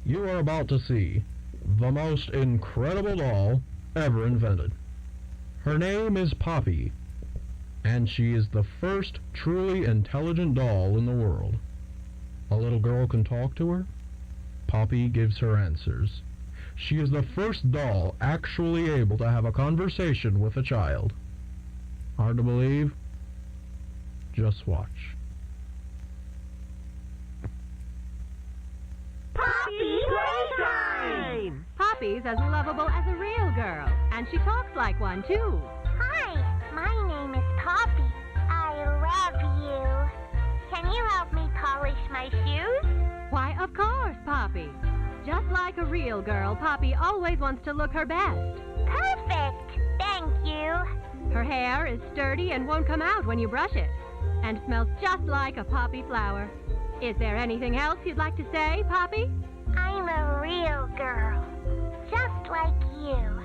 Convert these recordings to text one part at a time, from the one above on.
You are about to see the most incredible doll ever invented. Her name is Poppy, and she is the first truly intelligent doll in the world. A little girl can talk to her. Poppy gives her answers. She is the first doll actually able to have a conversation with a child. Hard to believe? Just watch. Poppy Playtime! Poppy's as lovable as a real girl, and she talks like one, too. Hi, my name is Poppy. I love you. Can you help me polish my shoes? Why, of course, Poppy. Just like a real girl, Poppy always wants to look her best. Perfect! Thank you. Her hair is sturdy and won't come out when you brush it, and smells just like a poppy flower. Is there anything else you'd like to say, Poppy? I'm a real girl, just like you.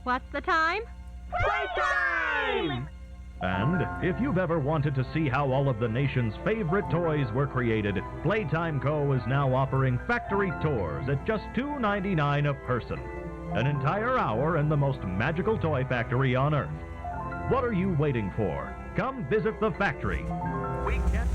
What's the time? Playtime! And if you've ever wanted to see how all of the nation's favorite toys were created, Playtime Co. is now offering factory tours at just $2.99 a person. An entire hour in the most magical toy factory on Earth. What are you waiting for? Come visit the factory. We can...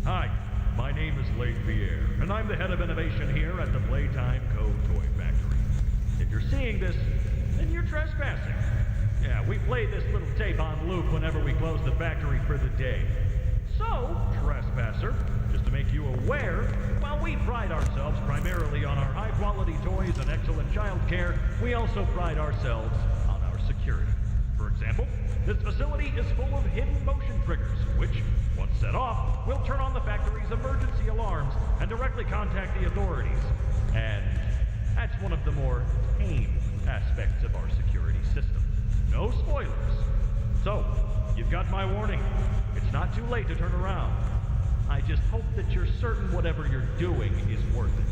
Hi, my name is and I'm the head of innovation here at the Playtime Co. Toy Factory. If you're seeing this, then you're trespassing. Yeah, we play this little tape on loop whenever we close the factory for the day. So, trespasser, just to make you aware, while we pride ourselves primarily on our high-quality toys and excellent child care, we also pride ourselves on our security. For example, this facility is full of hidden motion triggers, which, once set off, will turn on the factory's emergency alarms and directly contact the authorities. And that's one of the more tame aspects of our security system. No spoilers. So, you've got my warning. It's not too late to turn around. I just hope that you're certain whatever you're doing is worth it.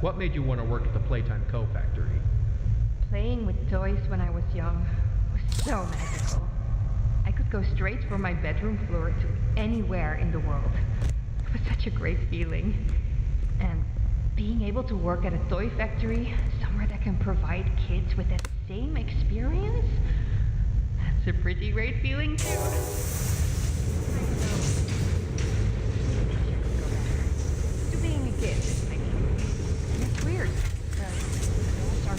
What made you want to work at the Playtime Co factory? Playing with toys when I was young was so magical. I could go straight from my bedroom floor to anywhere in the world. It was such a great feeling. And being able to work at a toy factory, somewhere that can provide kids with that same experience, that's a pretty great feeling too. To being a kid, I mean. And it's weird, because adults are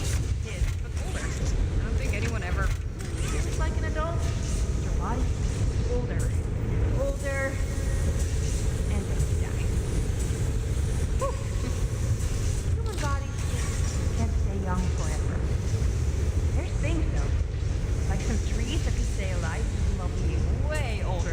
kids, but older. I don't think anyone ever feels like an adult. Your body gets older, and then you die. Whew. Human bodies just can't stay young forever. There's things though, like some trees that can stay alive while being way older.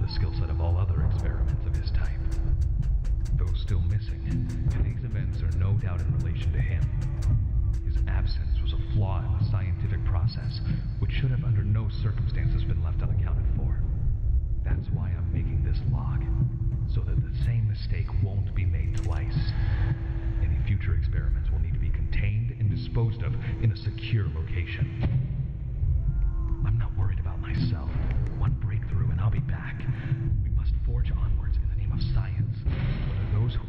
the skill set of all other experiments of his type. Though still missing, these events are no doubt in relation to him. His absence was a flaw in the scientific process, which should have under no circumstances been left unaccounted for. That's why I'm making this log, so that the same mistake won't be made twice. Any future experiments will need to be contained and disposed of in a secure location. I'm not worried about myself. One breakthrough and I'll be back. We must forge onwards in the name of science. Whether those who...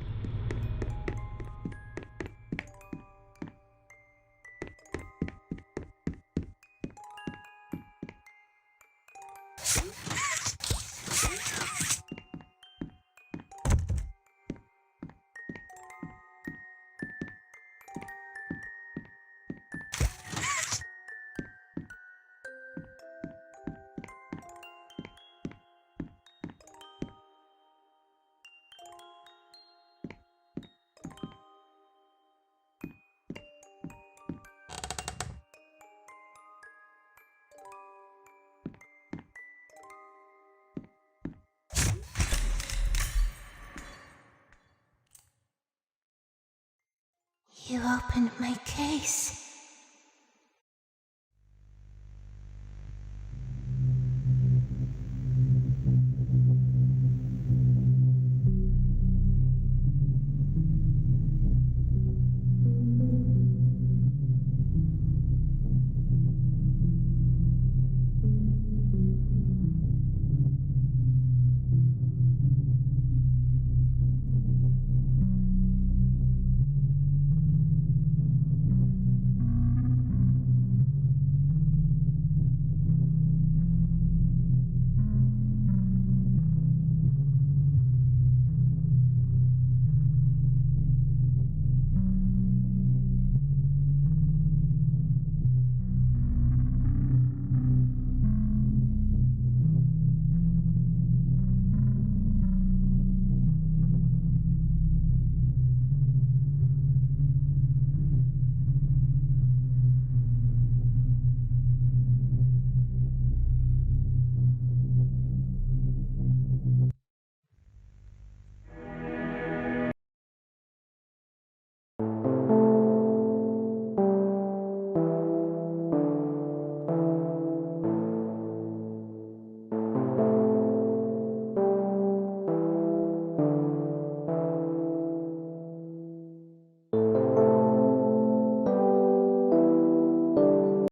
You opened my case.